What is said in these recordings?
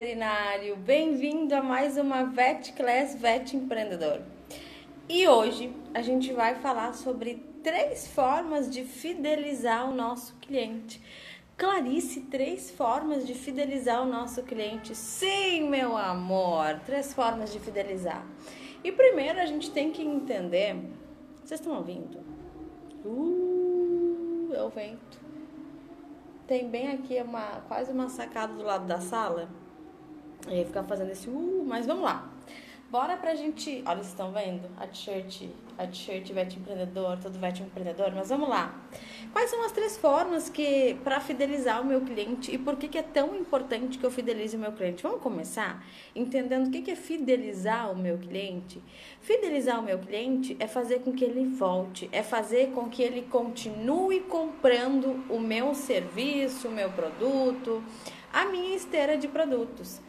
Veterinário, bem-vindo a mais uma Vet Class Vet Empreendedor. E hoje a gente vai falar sobre 3 formas de fidelizar o nosso cliente. Clarice, 3 formas de fidelizar o nosso cliente. Sim, meu amor, 3 formas de fidelizar. E primeiro a gente tem que entender, vocês estão ouvindo? É o vento. Tem bem aqui quase uma sacada do lado da sala. E aí ficar fazendo esse mas vamos lá. Bora pra gente... Olha, vocês estão vendo? A t-shirt Vet Empreendedor, todo Vet Empreendedor. Mas vamos lá. Quais são as 3 formas para fidelizar o meu cliente e por que é tão importante que eu fidelize o meu cliente? Vamos começar entendendo o que é fidelizar o meu cliente? Fidelizar o meu cliente é fazer com que ele volte, é fazer com que ele continue comprando o meu serviço, o meu produto, a minha esteira de produtos.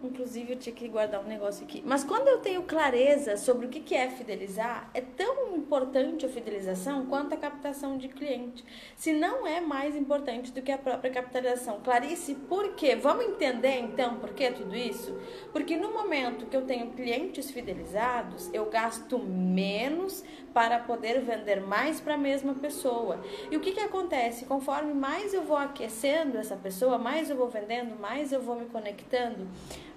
Inclusive, eu tinha que guardar um negócio aqui. Mas quando eu tenho clareza sobre o que é fidelizar, é tão importante a fidelização quanto a captação de cliente. Se não é mais importante do que a própria capitalização. Clarice, por quê? Vamos entender, então, por que tudo isso? Porque no momento que eu tenho clientes fidelizados, eu gasto menos para poder vender mais para a mesma pessoa. E o que acontece? Conforme mais eu vou aquecendo essa pessoa, mais eu vou vendendo, mais eu vou me conectando,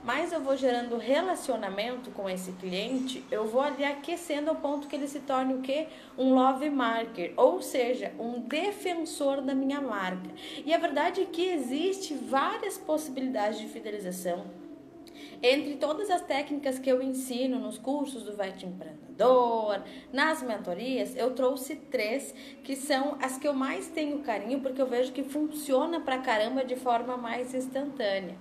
mais eu vou gerando relacionamento com esse cliente, eu vou ali aquecendo ao ponto que ele se torne o quê? Um love marker, ou seja, um defensor da minha marca. E a verdade é que existe várias possibilidades de fidelização. Entre todas as técnicas que eu ensino nos cursos do Vet Empreendedor, nas mentorias, eu trouxe 3 que são as que eu mais tenho carinho, porque eu vejo que funciona pra caramba de forma mais instantânea.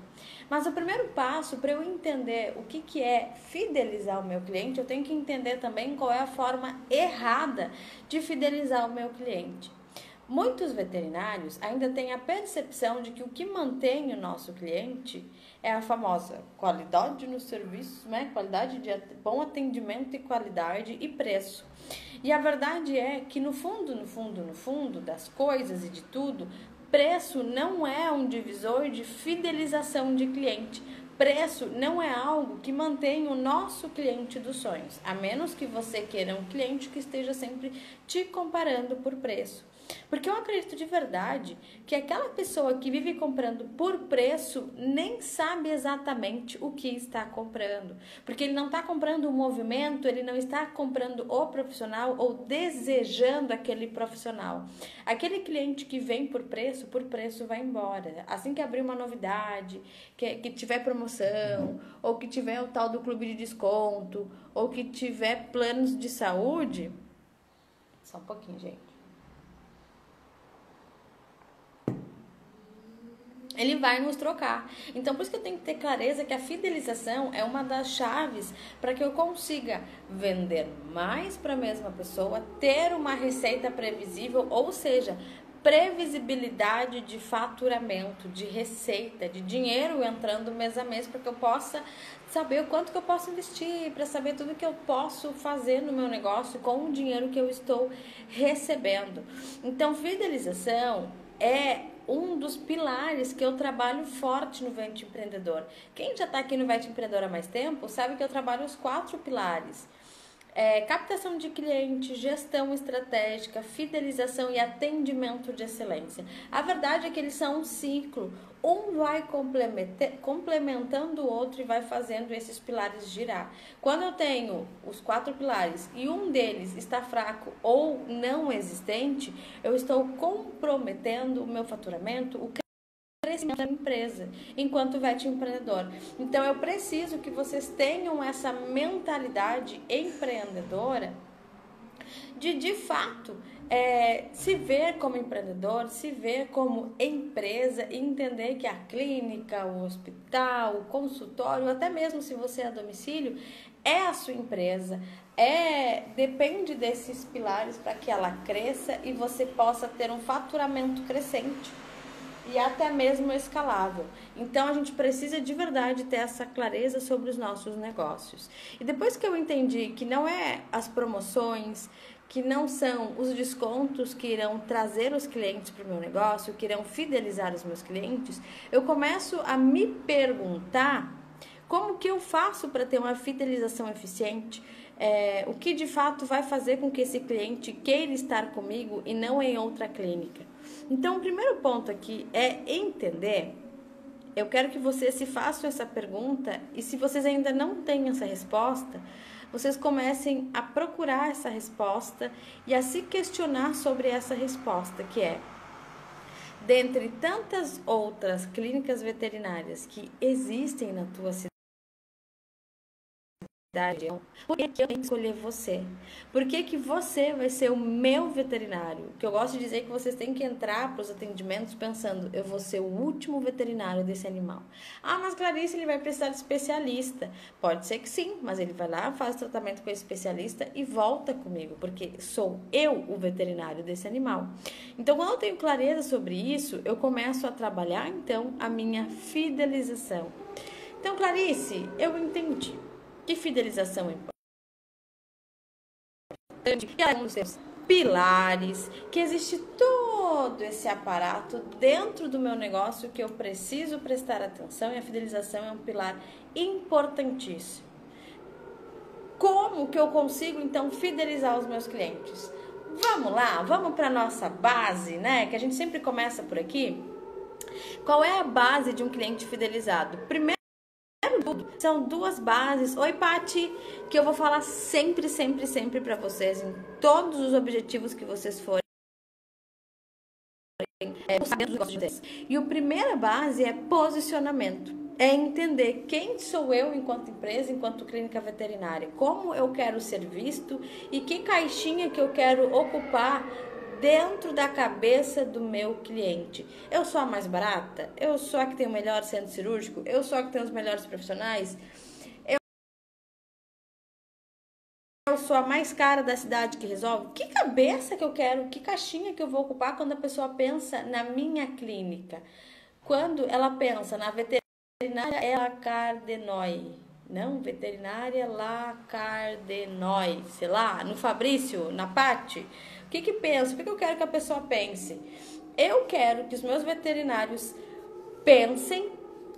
Mas o primeiro passo para eu entender o que é fidelizar o meu cliente, eu tenho que entender também qual é a forma errada de fidelizar o meu cliente. Muitos veterinários ainda têm a percepção de que o que mantém o nosso cliente é a famosa qualidade no serviço, né? Qualidade de bom atendimento e qualidade e preço. E a verdade é que no fundo das coisas e de tudo, preço não é um divisor de fidelização de cliente. Preço não é algo que mantém o nosso cliente dos sonhos, a menos que você queira um cliente que esteja sempre te comparando por preço. Porque eu acredito de verdade que aquela pessoa que vive comprando por preço nem sabe exatamente o que está comprando. Porque ele não está comprando o movimento, ele não está comprando o profissional ou desejando aquele profissional. Aquele cliente que vem por preço vai embora. Assim que abrir uma novidade, que tiver promoção, ou que tiver o tal do clube de desconto, ou que tiver planos de saúde... Só um pouquinho, gente. Ele vai nos trocar. Então, por isso que eu tenho que ter clareza que a fidelização é uma das chaves para que eu consiga vender mais para a mesma pessoa, ter uma receita previsível, ou seja, previsibilidade de faturamento, de receita, de dinheiro entrando mês a mês, para que eu possa saber o quanto que eu posso investir, para saber tudo que eu posso fazer no meu negócio com o dinheiro que eu estou recebendo. Então, fidelização é um dos pilares que eu trabalho forte no Vet Empreendedor. Quem já está aqui no Vet Empreendedor há mais tempo sabe que eu trabalho os 4 pilares. Captação de cliente, gestão estratégica, fidelização e atendimento de excelência. A verdade é que eles são um ciclo. Um vai complementando o outro e vai fazendo esses pilares girar. Quando eu tenho os 4 pilares e um deles está fraco ou não existente, eu estou comprometendo o meu faturamento, o crescimento da empresa, enquanto Vet Empreendedor. Então, eu preciso que vocês tenham essa mentalidade empreendedora de fato, se ver como empreendedor, se ver como empresa e entender que a clínica, o hospital, o consultório, até mesmo se você é a domicílio, é a sua empresa. Depende desses pilares para que ela cresça e você possa ter um faturamento crescente e até mesmo escalável. Então, a gente precisa de verdade ter essa clareza sobre os nossos negócios. E depois que eu entendi que não é as promoções, que não são os descontos que irão trazer os clientes para o meu negócio, que irão fidelizar os meus clientes, eu começo a me perguntar como que eu faço para ter uma fidelização eficiente, o que de fato vai fazer com que esse cliente queira estar comigo e não em outra clínica. Então, o primeiro ponto aqui é entender. Eu quero que vocês se façam essa pergunta e se vocês ainda não têm essa resposta, vocês comecem a procurar essa resposta e a se questionar sobre essa resposta, que é: dentre tantas outras clínicas veterinárias que existem na tua cidade, por que eu tenho que escolher você? Por que você vai ser o meu veterinário? Que eu gosto de dizer que vocês têm que entrar para os atendimentos pensando: eu vou ser o último veterinário desse animal. Ah, mas Clarice, ele vai precisar de especialista. Pode ser que sim, mas ele vai lá, faz o tratamento com esse especialista e volta comigo, porque sou eu o veterinário desse animal. Então, quando eu tenho clareza sobre isso, eu começo a trabalhar, então, a minha fidelização. Então, Clarice, eu entendi que fidelização é importante, que é um dos seus pilares, que existe todo esse aparato dentro do meu negócio que eu preciso prestar atenção, e a fidelização é um pilar importantíssimo. Como que eu consigo, então, fidelizar os meus clientes? Vamos lá, vamos para a nossa base, né? Que a gente sempre começa por aqui. Qual é a base de um cliente fidelizado? Primeiro, são duas bases. Oi, Pati, que eu vou falar sempre para vocês em todos os objetivos que vocês forem. E a primeira base é posicionamento. É entender quem sou eu enquanto empresa, enquanto clínica veterinária, como eu quero ser visto e que caixinha que eu quero ocupar dentro da cabeça do meu cliente. Eu sou a mais barata? Eu sou a que tem o melhor centro cirúrgico? Eu sou a que tem os melhores profissionais? Eu sou a mais cara da cidade que resolve? Que cabeça que eu quero? Que caixinha que eu vou ocupar quando a pessoa pensa na minha clínica? Quando ela pensa na veterinária Lacardenoi, não, veterinária Lacardenoi, sei lá, no Fabrício, na Pati, o que pensa? O que eu quero que a pessoa pense? Eu quero que os meus veterinários pensem,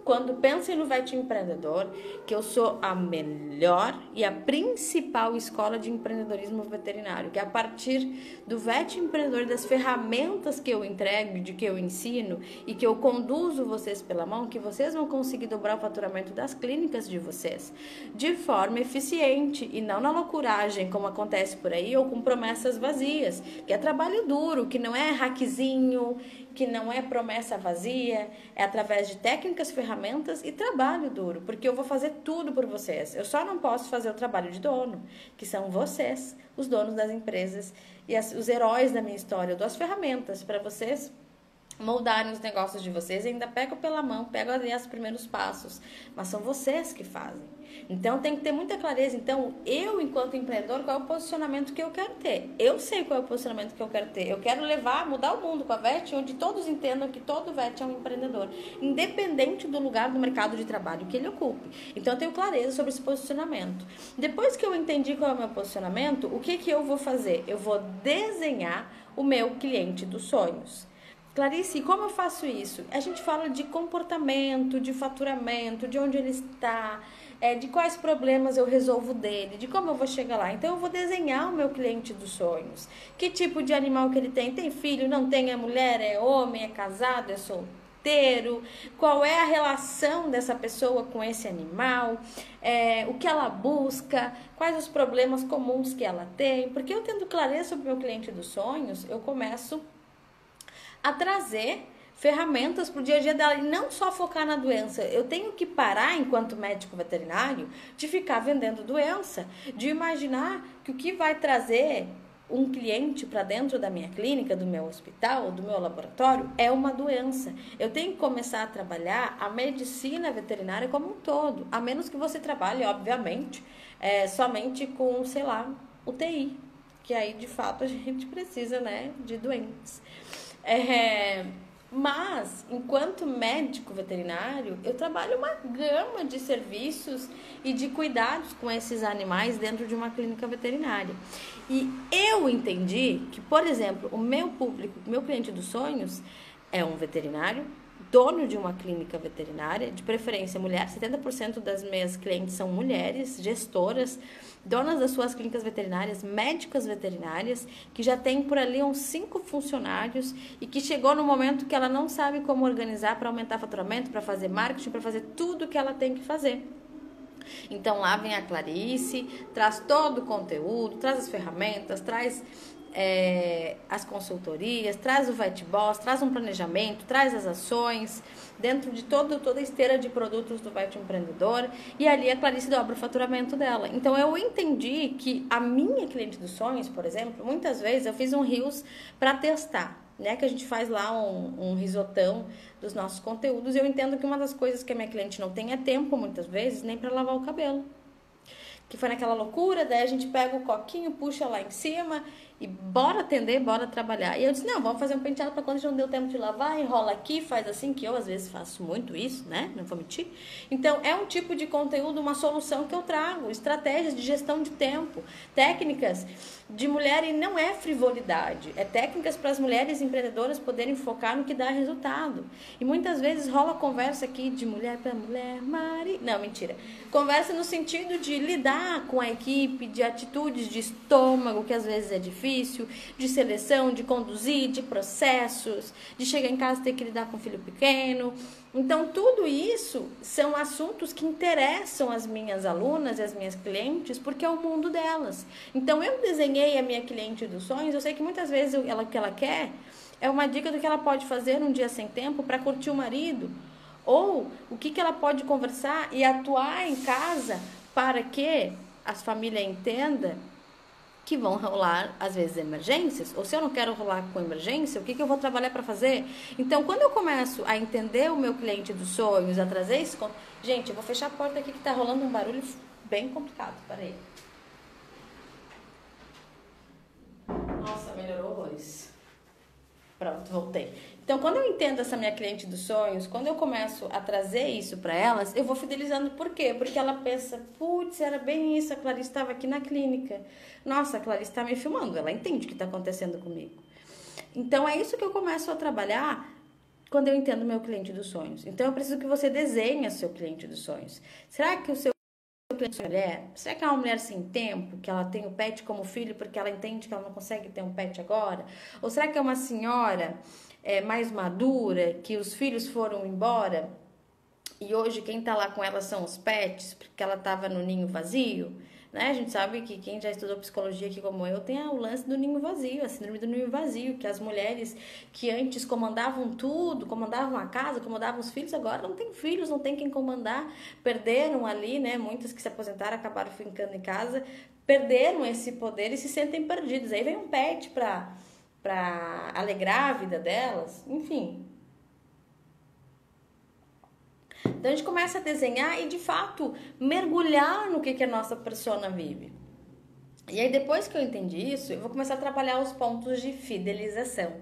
quando pensem no Vet Empreendedor, que eu sou a melhor e a principal escola de empreendedorismo veterinário, que a partir do Vet Empreendedor, das ferramentas que eu entrego, de que eu ensino e que eu conduzo vocês pela mão, que vocês vão conseguir dobrar o faturamento das clínicas de vocês de forma eficiente e não na loucuragem, como acontece por aí, ou com promessas vazias, que é trabalho duro, que não é hackzinho, que não é promessa vazia, é através de técnicas, ferramentas e trabalho duro, porque eu vou fazer tudo por vocês. Eu só não posso fazer o trabalho de dono, que são vocês, os donos das empresas e os heróis da minha história. Eu dou as ferramentas para vocês moldarem os negócios de vocês e ainda pego pela mão, pego ali os primeiros passos, mas são vocês que fazem. Então tem que ter muita clareza. Então eu, enquanto empreendedor, qual é o posicionamento que eu quero ter? Eu sei qual é o posicionamento que eu quero ter. Eu quero mudar o mundo com a VET, onde todos entendam que todo VET é um empreendedor, independente do lugar do mercado de trabalho que ele ocupe. Então eu tenho clareza sobre esse posicionamento. Depois que eu entendi qual é o meu posicionamento, o que eu vou fazer? Eu vou desenhar o meu cliente dos sonhos. Clarice, como eu faço isso? A gente fala de comportamento, de faturamento, de onde ele está, de quais problemas eu resolvo dele, de como eu vou chegar lá. Então, eu vou desenhar o meu cliente dos sonhos. Que tipo de animal que ele tem? Tem filho? Não tem? É mulher? É homem? É casado? É solteiro? Qual é a relação dessa pessoa com esse animal? O que ela busca? Quais os problemas comuns que ela tem? Porque eu tendo clareza sobre o meu cliente dos sonhos, eu começo a trazer ferramentas para o dia a dia dela e não só focar na doença. Eu tenho que parar, enquanto médico veterinário, de ficar vendendo doença, de imaginar que o que vai trazer um cliente para dentro da minha clínica, do meu hospital, do meu laboratório, é uma doença. Eu tenho que começar a trabalhar a medicina veterinária como um todo, a menos que você trabalhe, obviamente, somente com, sei lá, UTI, que aí, de fato, a gente precisa, né, de doentes. Mas, enquanto médico veterinário, eu trabalho uma gama de serviços e de cuidados com esses animais dentro de uma clínica veterinária. E eu entendi que, por exemplo, o meu público, o meu cliente dos sonhos é um veterinário, dono de uma clínica veterinária, de preferência mulher. 70% das minhas clientes são mulheres, gestoras, donas das suas clínicas veterinárias, médicas veterinárias, que já tem por ali uns 5 funcionários e que chegou no momento que ela não sabe como organizar para aumentar faturamento, para fazer marketing, para fazer tudo que ela tem que fazer. Então lá vem a Clarice, traz todo o conteúdo, traz as ferramentas, traz as consultorias, traz o Vet Boss, traz um planejamento, traz as ações dentro de toda a esteira de produtos do Vet Empreendedor, e ali a Clarice dobra o faturamento dela. Então eu entendi que a minha cliente dos sonhos, por exemplo, muitas vezes eu fiz um Reels para testar, né, que a gente faz lá um risotão dos nossos conteúdos, e eu entendo que uma das coisas que a minha cliente não tem é tempo, muitas vezes, nem para lavar o cabelo. Que foi naquela loucura, daí a gente pega o coquinho, puxa lá em cima e bora atender, bora trabalhar. E eu disse, não, vamos fazer um penteado para quando já não deu tempo de lavar, enrola aqui, faz assim, que eu às vezes faço muito isso, né? Não vou mentir. Então, é um tipo de conteúdo, uma solução que eu trago, estratégias de gestão de tempo, técnicas de mulher, e não é frivolidade, é técnicas para as mulheres empreendedoras poderem focar no que dá resultado. E muitas vezes rola conversa aqui de mulher para mulher, não, mentira. Conversa no sentido de lidar com a equipe, de atitudes de estômago, que às vezes é difícil, de seleção, de conduzir, de processos, de chegar em casa e ter que lidar com um filho pequeno. Então, tudo isso são assuntos que interessam as minhas alunas e as minhas clientes, porque é o mundo delas. Então, eu desenhei a minha cliente dos sonhos, eu sei que muitas vezes o que ela quer é uma dica do que ela pode fazer num dia sem tempo para curtir o marido, ou o que ela pode conversar e atuar em casa para que a família entenda que vão rolar, às vezes, emergências, ou se eu não quero rolar com emergência, o que eu vou trabalhar para fazer? Então, quando eu começo a entender o meu cliente dos sonhos, a trazer isso... Gente, eu vou fechar a porta aqui que tá rolando um barulho bem complicado, peraí. Nossa, melhorou horrores. Pronto, voltei. Então, quando eu entendo essa minha cliente dos sonhos, quando eu começo a trazer isso para elas, eu vou fidelizando. Por quê? Porque ela pensa, putz, era bem isso, a Clarice estava aqui na clínica. Nossa, a Clarice está me filmando, ela entende o que está acontecendo comigo. Então, é isso que eu começo a trabalhar quando eu entendo o meu cliente dos sonhos. Então, eu preciso que você desenhe o seu cliente dos sonhos. Será que o seu cliente é uma mulher? Será que é uma mulher sem tempo, que ela tem o pet como filho porque ela entende que ela não consegue ter um pet agora? Ou será que é uma senhora mais madura, que os filhos foram embora e hoje quem tá lá com ela são os pets, porque ela tava no ninho vazio, né? A gente sabe que quem já estudou psicologia aqui como eu tem o lance do ninho vazio, a síndrome do ninho vazio, que as mulheres que antes comandavam tudo, comandavam a casa, comandavam os filhos, agora não tem filhos, não tem quem comandar, perderam ali, né? Muitas que se aposentaram acabaram ficando em casa, perderam esse poder e se sentem perdidos. Aí vem um pet para alegrar a vida delas, enfim. Então a gente começa a desenhar e de fato mergulhar no que a nossa persona vive. E aí depois que eu entendi isso, eu vou começar a trabalhar os pontos de fidelização,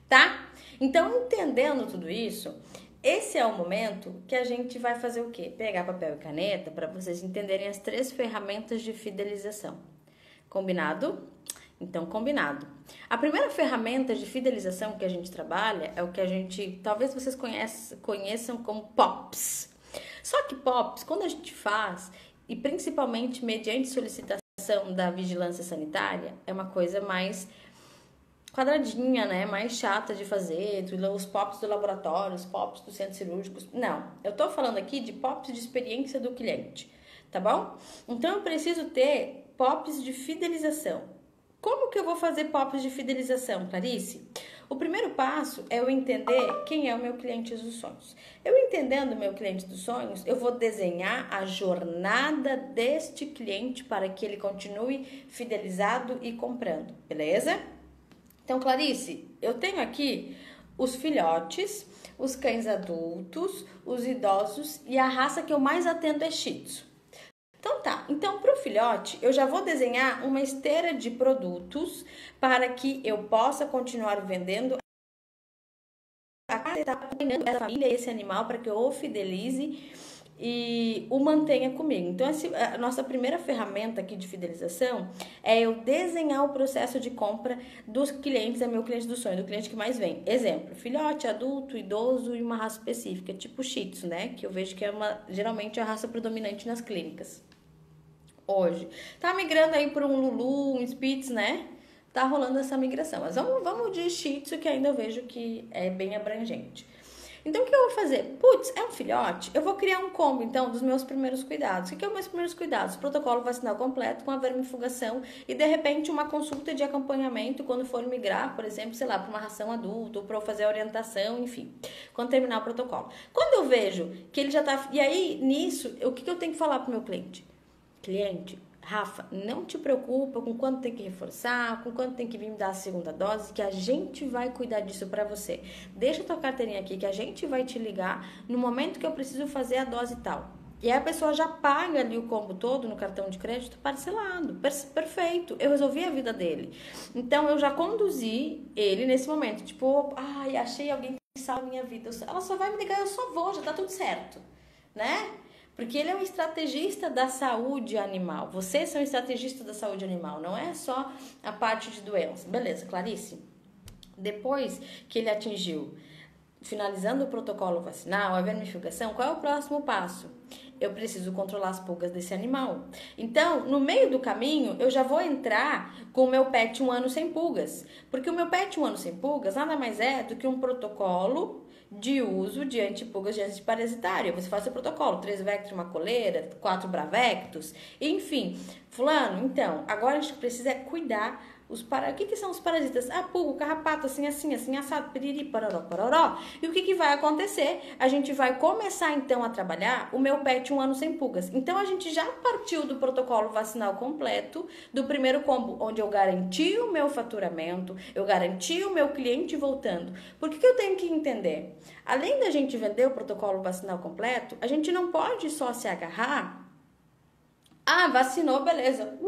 tá? Então entendendo tudo isso, esse é o momento que a gente vai fazer o quê? Pegar papel e caneta para vocês entenderem as 3 ferramentas de fidelização. Combinado? Então, combinado. A primeira ferramenta de fidelização que a gente trabalha é o que a gente, talvez vocês conheçam como POPs. Só que POPs, quando a gente faz, e principalmente mediante solicitação da vigilância sanitária, é uma coisa mais quadradinha, né? Mais chata de fazer, os POPs do laboratório, os POPs dos centros cirúrgicos. Não, eu tô falando aqui de POPs de experiência do cliente, tá bom? Então, eu preciso ter POPs de fidelização. Como que eu vou fazer POPs de fidelização, Clarice? O primeiro passo é eu entender quem é o meu cliente dos sonhos. Eu entendendo o meu cliente dos sonhos, eu vou desenhar a jornada deste cliente para que ele continue fidelizado e comprando, beleza? Então, Clarice, eu tenho aqui os filhotes, os cães adultos, os idosos e a raça que eu mais atendo é Shih Tzu. Então tá, então para o filhote eu já vou desenhar uma esteira de produtos para que eu possa continuar vendendo a estar acompanhando essa família, esse animal, para que eu o fidelize e o mantenha comigo. Então, a nossa primeira ferramenta aqui de fidelização é eu desenhar o processo de compra dos clientes, é meu cliente do sonho, do cliente que mais vem. Exemplo, filhote, adulto, idoso e uma raça específica, tipo Shih Tzu, né? Que eu vejo que é geralmente a raça predominante nas clínicas hoje. Tá migrando aí por um Lulu, um Spitz, né? Tá rolando essa migração. Mas vamos de Shih Tzu, que ainda eu vejo que é bem abrangente. Então, o que eu vou fazer? Putz, é um filhote? Eu vou criar um combo, então, dos meus primeiros cuidados. O que é os meus primeiros cuidados? Protocolo vacinal completo com a vermifugação e, de repente, uma consulta de acompanhamento quando for migrar, por exemplo, sei lá, para uma ração adulta ou para eu fazer a orientação, enfim, quando terminar o protocolo. Quando eu vejo que ele já tá... E aí, nisso, o que eu tenho que falar para o meu cliente? Cliente, Rafa, não te preocupa com quando tem que reforçar, com quando tem que vir me dar a segunda dose, que a gente vai cuidar disso pra você. Deixa a tua carteirinha aqui, que a gente vai te ligar no momento que eu preciso fazer a dose tal. E aí a pessoa já paga ali o combo todo no cartão de crédito parcelado. Perfeito, eu resolvi a vida dele. Então eu já conduzi ele nesse momento, tipo, ai, achei alguém que salva a minha vida. Ela só vai me ligar, eu só vou, já tá tudo certo, né? Porque ele é um estrategista da saúde animal. Vocês são estrategistas da saúde animal, não é só a parte de doença. Beleza, Clarice? Depois que ele atingiu, finalizando o protocolo vacinal, a vermifugação, qual é o próximo passo? Eu preciso controlar as pulgas desse animal. Então, no meio do caminho, eu já vou entrar com o meu pet 1 ano sem pulgas. Porque o meu pet 1 ano sem pulgas nada mais é do que um protocolo de uso de antipulgas de antiparasitário. Você faz o protocolo, 3 Vector, uma coleira, 4 Bravectos, enfim. Fulano, então, agora a gente precisa cuidar o que são os parasitas? Ah, pulga, carrapato, assim, assado, piriri, pororó, pororó. E o que vai acontecer? A gente vai começar, então, a trabalhar o meu pet 1 ano sem pulgas. Então, a gente já partiu do protocolo vacinal completo, do primeiro combo, onde eu garanti o meu faturamento, eu garanti o meu cliente voltando. Por que eu tenho que entender? Além da gente vender o protocolo vacinal completo, a gente não pode só se agarrar. Ah, vacinou, beleza.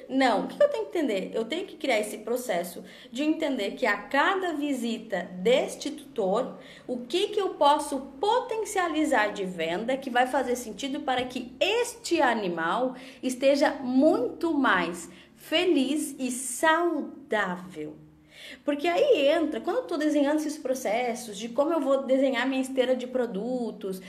Não, o que eu tenho que entender? Eu tenho que criar esse processo de entender que a cada visita deste tutor, o que eu posso potencializar de venda que vai fazer sentido para que este animal esteja muito mais feliz e saudável. Porque aí entra, quando eu estou desenhando esses processos, de como eu vou desenhar minha esteira de produtos,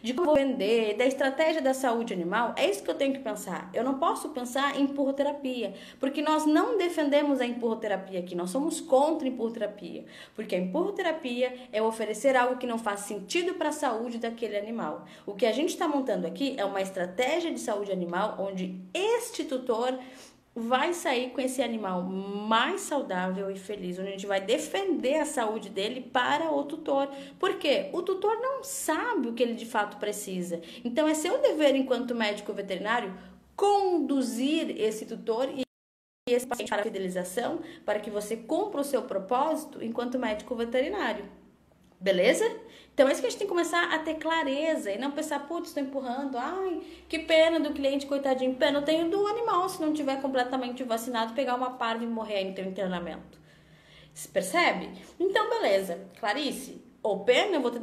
de como eu vou vender, da estratégia da saúde animal, é isso que eu tenho que pensar. Eu não posso pensar em empurroterapia, porque nós não defendemos a empurroterapia aqui, nós somos contra a empurroterapia, porque a empurroterapia é oferecer algo que não faz sentido para a saúde daquele animal. O que a gente está montando aqui é uma estratégia de saúde animal, onde este tutor vai sair com esse animal mais saudável e feliz, onde a gente vai defender a saúde dele para o tutor. Por quê? O tutor não sabe o que ele de fato precisa. Então, é seu dever, enquanto médico veterinário, conduzir esse tutor e esse paciente para a fidelização, para que você cumpra o seu propósito enquanto médico veterinário. Beleza? Então, é isso que a gente tem que começar a ter clareza e não pensar, putz, estou empurrando, ai, que pena do cliente, coitadinho, pena eu tenho do animal, se não tiver completamente vacinado, pegar uma parva e morrer aí no teu internamento. Você percebe? Então, beleza. Clarice, ou pena, eu vou ter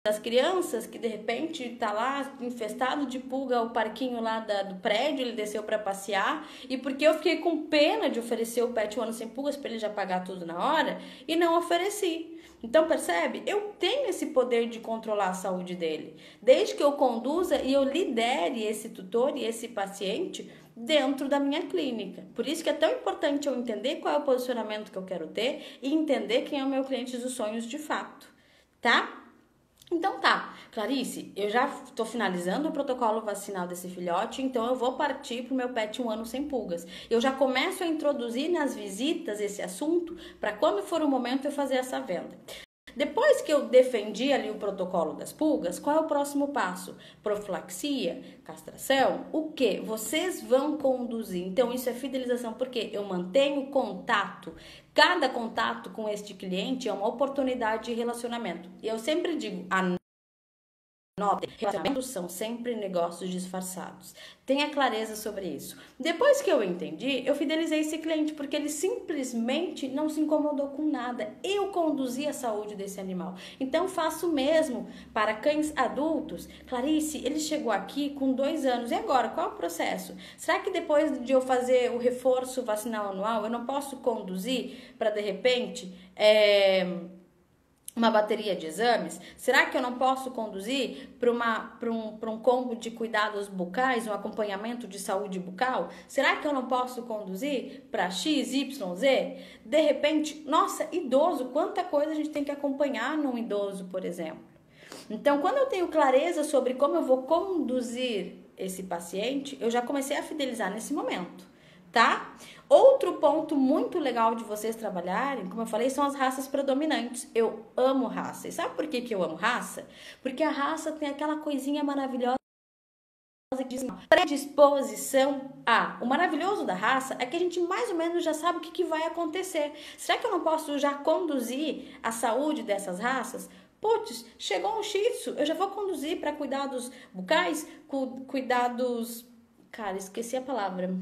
das crianças que de repente tá lá infestado de pulga o parquinho lá do prédio, ele desceu para passear, e porque eu fiquei com pena de oferecer o pet 1 ano sem pulgas para ele já pagar tudo na hora e não ofereci. Então, percebe? Eu tenho esse poder de controlar a saúde dele, desde que eu conduza e eu lidere esse tutor e esse paciente dentro da minha clínica. Por isso que é tão importante eu entender qual é o posicionamento que eu quero ter e entender quem é o meu cliente dos sonhos de fato, tá? Então tá, Clarice, eu já estou finalizando o protocolo vacinal desse filhote, então eu vou partir para o meu pet 1 ano sem pulgas. Eu já começo a introduzir nas visitas esse assunto para quando for o momento eu fazer essa venda. Depois que eu defendi ali o protocolo das pulgas, qual é o próximo passo? Profilaxia, castração, o que? Vocês vão conduzir. Então, isso é fidelização, porque eu mantenho contato. Cada contato com este cliente é uma oportunidade de relacionamento. E eu sempre digo, Notem, relacionamentos são sempre negócios disfarçados. Tenha clareza sobre isso. Depois que eu entendi, eu fidelizei esse cliente porque ele simplesmente não se incomodou com nada. Eu conduzi a saúde desse animal. Então faço o mesmo para cães adultos. Clarice, ele chegou aqui com 2 anos. E agora, qual é o processo? Será que depois de eu fazer o reforço vacinal anual, eu não posso conduzir para, de repente, uma bateria de exames? Será que eu não posso conduzir para um combo de cuidados bucais, um acompanhamento de saúde bucal? Será que eu não posso conduzir para X, Y, Z? De repente, nossa, idoso, quanta coisa a gente tem que acompanhar num idoso, por exemplo. Então, quando eu tenho clareza sobre como eu vou conduzir esse paciente, eu já comecei a fidelizar nesse momento, tá? Outro ponto muito legal de vocês trabalharem, como eu falei, são as raças predominantes. Eu amo raça. E sabe por que eu amo raça? Porque a raça tem aquela coisinha maravilhosa que diz predisposição a. O maravilhoso da raça é que a gente mais ou menos já sabe o que vai acontecer. Será que eu não posso já conduzir a saúde dessas raças? Putz, chegou um Shih Tzu, eu já vou conduzir para cuidados bucais, cuidados... Cara, esqueci a palavra.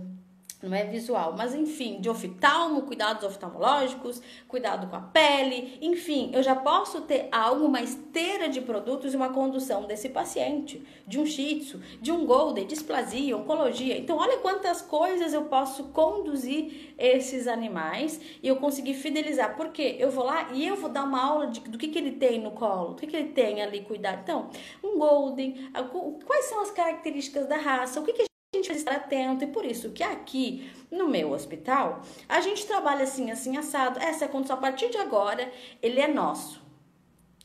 Não é visual, mas enfim, de oftalmo, cuidados oftalmológicos, cuidado com a pele, enfim, eu já posso ter uma esteira de produtos e uma condução desse paciente, de um Shih Tzu, de um Golden, displasia, oncologia. Então, olha quantas coisas eu posso conduzir esses animais e eu conseguir fidelizar, porque eu vou lá e eu vou dar uma aula do que ele tem no colo, do que ele tem ali cuidado. Então, um Golden, quais são as características da raça, o que a gente precisa estar atento, e por isso que aqui no meu hospital a gente trabalha assim assado. Essa é a condição, a partir de agora ele é nosso,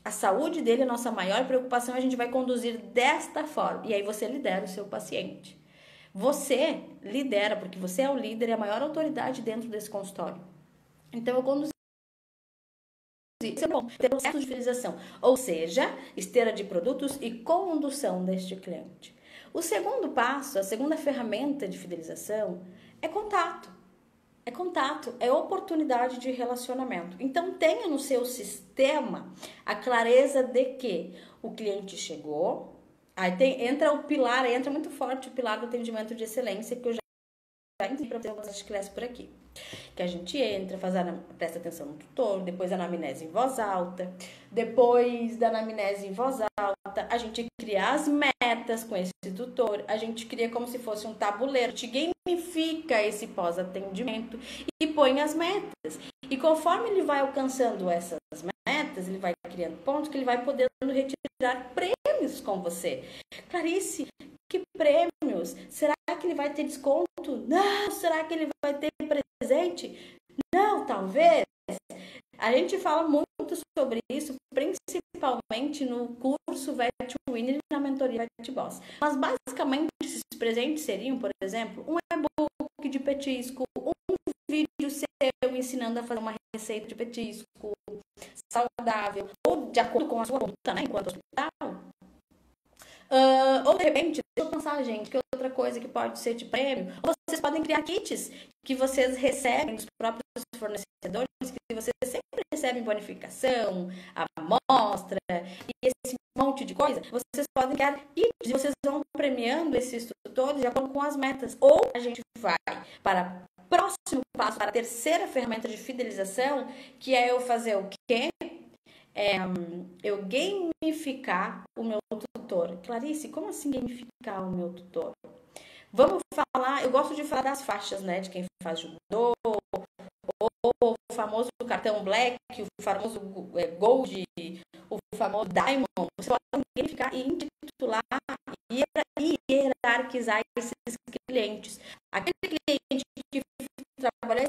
a saúde dele é a nossa maior preocupação, a gente vai conduzir desta forma, e aí você lidera o seu paciente, você lidera, porque você é o líder e a maior autoridade dentro desse consultório. Então eu conduzi processo de fidelização, ou seja, esteira de produtos e condução deste cliente. O segundo passo, a segunda ferramenta de fidelização é contato. É contato, é oportunidade de relacionamento. Então, tenha no seu sistema a clareza de que o cliente chegou, aí entra o pilar, entra muito forte o pilar do atendimento de excelência, que eu já entendi para fazer algumas classes por aqui. Que a gente entra, presta atenção no tutor, depois a anamnese em voz alta, depois da anamnese em voz alta, a gente cria as metas com esse tutor, a gente cria como se fosse um tabuleiro, a gente gamifica esse pós-atendimento e põe as metas. E conforme ele vai alcançando essas metas, ele vai criando pontos que ele vai podendo retirar prêmios com você. Clarice, que prêmios? Será que ele vai ter desconto? Não. Será que ele vai ter presente? Não, talvez. A gente fala muito sobre isso, principalmente no curso Vet Winner e na mentoria Vet Boss. Mas basicamente esses presentes seriam, por exemplo, um e-book de petisco, um vídeo seu ensinando a fazer uma receita de petisco saudável, ou de acordo com a sua conduta, né, enquanto hospital. Ou de repente, deixa eu pensar, gente, que outra coisa que pode ser de prêmio. Ou vocês podem criar kits que vocês recebem dos próprios fornecedores, que vocês sempre recebem bonificação, amostra e esse monte de coisa. Vocês podem criar kits e vocês vão premiando esses tutores de acordo com as metas. Ou a gente vai para o próximo passo, para a terceira ferramenta de fidelização, que é eu fazer o quê? Eu gamificar o meu tutor. Clarice, como assim gamificar o meu tutor? Vamos falar, eu gosto de falar das faixas, né? De quem faz judô, ou o famoso cartão black, o famoso gold, o famoso diamond. Você pode gamificar e intitular e hierarquizar esses clientes. Aquele cliente que trabalha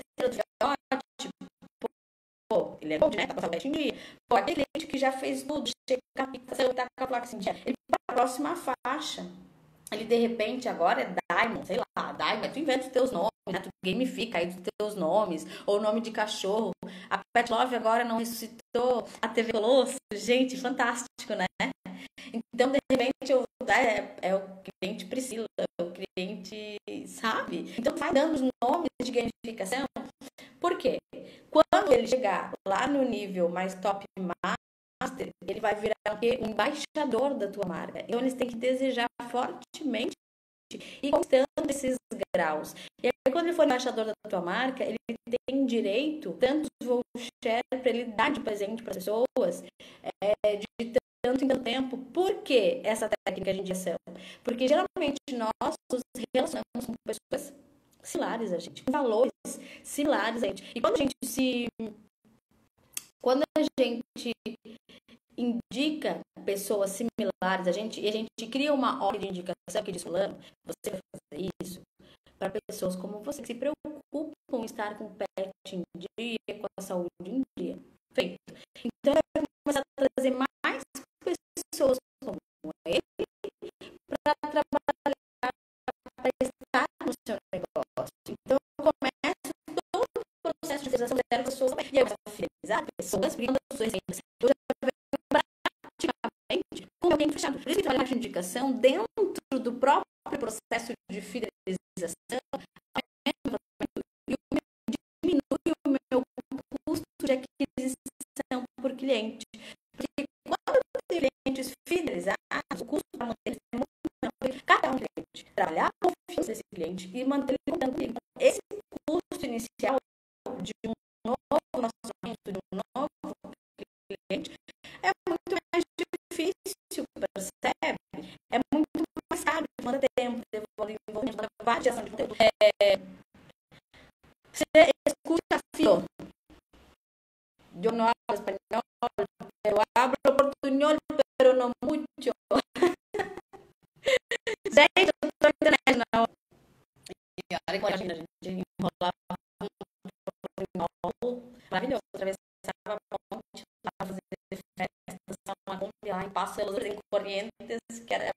ele é gold, né? Tá passando em dia. Pô, aquele cliente que já fez tudo, checar a fixação, tá com a placa assim, ele para a próxima faixa. Ele, de repente, agora é Diamond, sei lá, Diamond, tu inventa os teus nomes, né? Tu gamifica aí os teus nomes, ou nome de cachorro. A Pet Love agora não ressuscitou a TV Colosso. Gente, fantástico, né? Então, de repente, é o cliente Priscila, o cliente, sabe? Então, vai dando os nomes de gamificação. Por quê? Quando ele chegar lá no nível mais top master, master, ele vai virar o quê? Um embaixador da tua marca. Então, eles têm que desejar fortemente e conquistando esses graus. E aí, quando ele for embaixador da tua marca, ele tem direito, tantos voucher para ele dar de presente para as pessoas, de tanto em tanto tempo. Por que essa técnica de indicação? Porque geralmente nós nos relacionamos com pessoas similares a gente, com valores similares a gente. E quando a gente indica pessoas similares a gente, e a gente cria uma ordem de indicação que diz, fulano, você vai fazer isso para pessoas como você, que se preocupam em estar com o pet em dia, com a saúde em dia. Feito. Então, vai começar a trazer mais pessoas como ele para trabalhar, para estar no seu negócio. Então, eu começo todo o processo de fidelização de pessoas, e eu vou fidelizar pessoas, porque quando as pessoas eu já com alguém fechado. Por isso que trabalhar de indicação dentro do próprio processo de fidelização diminui o meu custo de aquisição por cliente. Porque quando eu tenho clientes fidelizados, o custo para manter é muito menor. Cada cliente trabalhar com esse cliente e manter ele contando comigo. Esse custo inicial de um novo relacionamento, de um novo cliente, é muito mais difícil, percebe? É muito mais caro, demanda tempo, demanda várias ações de conteúdo. Você escuta filo. Eu não hablo espanhol, pero hablo portuñol, pero no mucho. Gente, eu tô internet não. E olha que a gente enrolava portuñol maravilhoso. Atravessava a ponte, estava fazendo festa, uma Kombi lá em Passo de Luz, em Corrientes, que era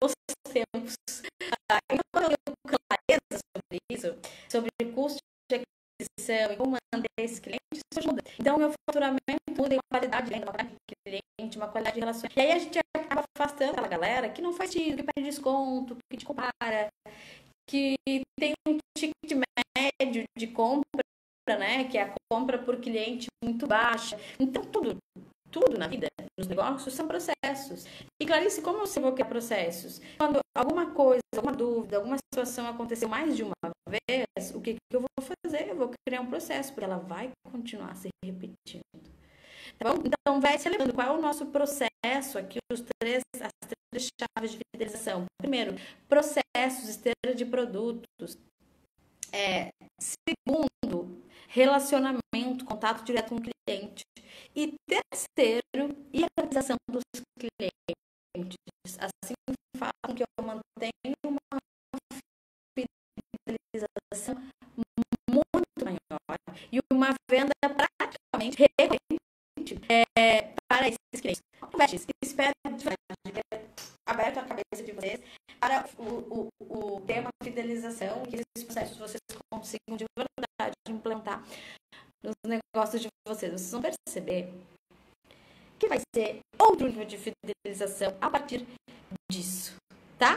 bons tempos. Então, eu tenho clareza sobre isso, sobre o custo de aquisição e como manter esses clientes, isso muda. Então, meu faturamento muda em qualidade de venda, uma qualidade de cliente, uma qualidade de relações. E aí a gente acaba afastando aquela galera que não faz sentido, que pede desconto, que te compara, que tem um ticket médio de compra, né, que é a compra por cliente muito baixa. Então, tudo na vida, nos negócios, são processos. E, Clarice, como você vai criar processos? Quando alguma coisa, alguma dúvida, alguma situação aconteceu mais de uma vez, o que eu vou fazer? Eu vou criar um processo, porque ela vai continuar se repetindo. Tá bom? Então, vai se lembrando qual é o nosso processo aqui, as três chaves de fidelização. Primeiro, processos, esteira de produtos. Segundo, relacionamento, contato direto com o cliente. E terceiro, hierarquização dos clientes. Assim faz com que eu mantenha uma fidelização muito maior e uma venda praticamente recorrente para esses clientes. Espero aberto a cabeça de vocês para o tema fidelização, que esses processos vocês consigam de verdade implantar nos negócios de vocês. Vocês vão perceber que vai ser outro nível de fidelização a partir disso, tá?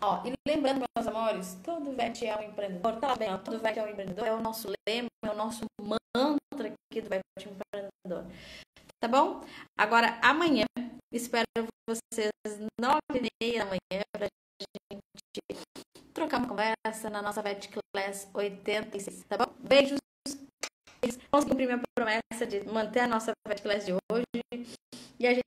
Ó, e lembrando, meus amores, todo VET é um empreendedor, tá bem, ó, todo VET é um empreendedor, é o nosso lema, é o nosso mantra aqui do VET empreendedor. Tá bom? Agora, amanhã, espero vocês 9h30 da manhã pra gente trocar uma conversa na nossa VET Class 86, tá bom? Beijos. Vamos cumprir minha promessa de manter a nossa VET Class de hoje e a gente